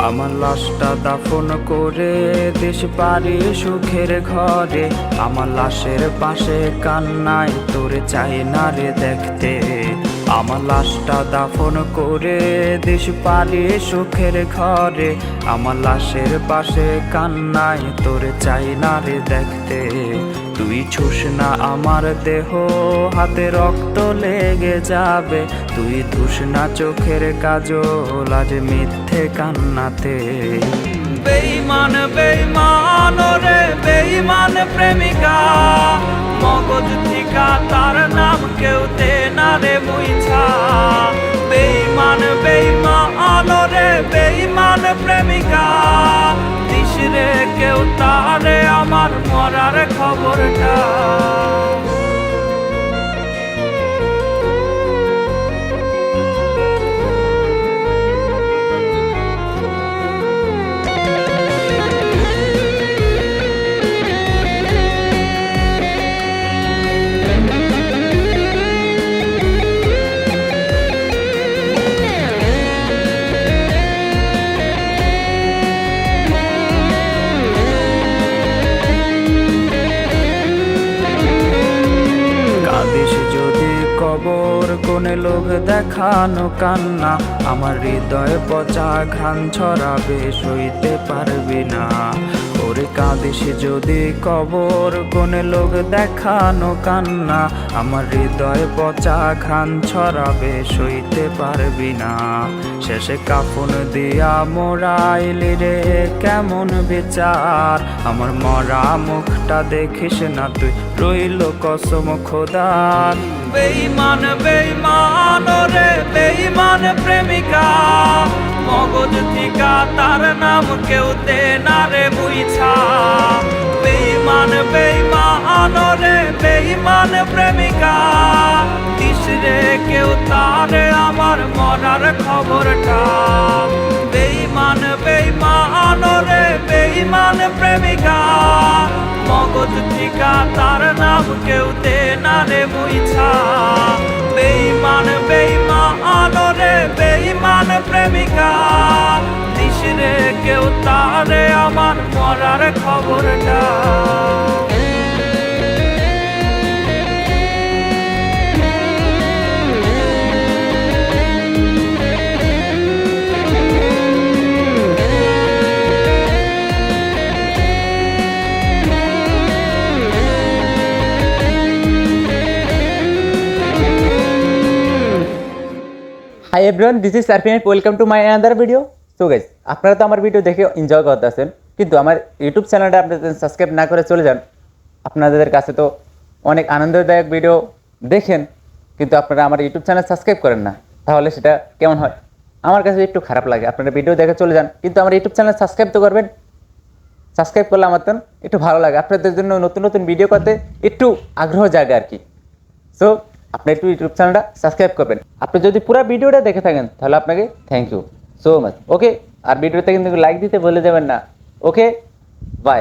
আমার লাশটা দাফন করে দেশ পারি সুখের ঘরে। আমার লাশের পাশে কান্নায় তোরে চাই না রে দেখতে। আমার লাশটা দাফন করে দেশ পারি সুখের ঘরে। আমার লাশের পাশে কান্নায় তোরে চাই না রে দেখতে। তুই ছুস না আমার দেহ, হাতে রক্ত লেগে যাবে। তুই ধুস না চোখের কাজল আজ মিথ্যে কান্নাতে। বেঈমান বেঈমান রে বেঈমান প্রেমিকা, মগজ থিকা তার নাম কেউ দে না রে মুইছা। বেঈমান বেঈমান রে বেঈমান প্রেমিকা, দিস রে কেউ তারে আমার মরার খবরটা। কবর কোনে লোক দেখানো কান্না, আমার হৃদয় পচা ঘান ছড়াবে সইতে পারবি না। ওরে কাঁদিস যদি কবর কোনে লোক দেখানো কান্না, আমার হৃদয় পচা ঘান ছড়াবে সইতে পারবি না। শেষে কাফন দিয়া মোরাইলি রে কেমন বিচার, আমার মরা মুখটা দেখিস না তুই রইল কসম খোদার। বেঈমান বেঈমান রে বেঈমান প্রেমিকা, মগজ থিকা তার নাম কেউ দে না রে বুইছা। বেঈমান বেঈমান রে বেঈমান প্রেমিকা, দিস রে কেউ তারে আমার মরার খবরটা। বেঈমান বেঈমান রে বেঈমান প্রেমিকা, মগজ থিকা তার নাম কেউ দে না রে বুইছা। বেঈমান বেঈমান রে বেঈমান প্রেমিকা, দিস রে কেউ তারে আমার মরার খবরটা। Hi everyone, this is Sarfin, welcome to my another video. So guys, আপনারা তো আমার ভিডিও দেখে এনজয় করতেছেন, কিন্তু আমার ইউটিউব চ্যানেলটা আপনারা সাবস্ক্রাইব না করে চলে যান। আপনাদের কাছে তো অনেক আনন্দদায়ক ভিডিও দেখেন, কিন্তু আপনারা আমার ইউটিউব চ্যানেল সাবস্ক্রাইব করেন না, তাহলে সেটা কেমন হয়? আমার কাছে একটু খারাপ লাগে। আপনারা ভিডিও দেখে চলে যান, কিন্তু আমার ইউটিউব চ্যানেল সাবস্ক্রাইব তো করবেন। সাবস্ক্রাইব করলে আমার তো একটু ভালো লাগে, আপনাদের জন্য নতুন নতুন ভিডিও করতে একটু আগ্রহ জাগে আর কি। সো আপনি একটু ইউটিউব চ্যানেলটা সাবস্ক্রাইব করবেন। আপনি যদি পুরো ভিডিওটা দেখে থাকেন তাহলে আপনাকে থ্যাংক ইউ সো মাচ। ওকে, আর ভিডিওতে কিন্তু লাইক দিতে ভুলে যাবেন না। ওকে, বাই।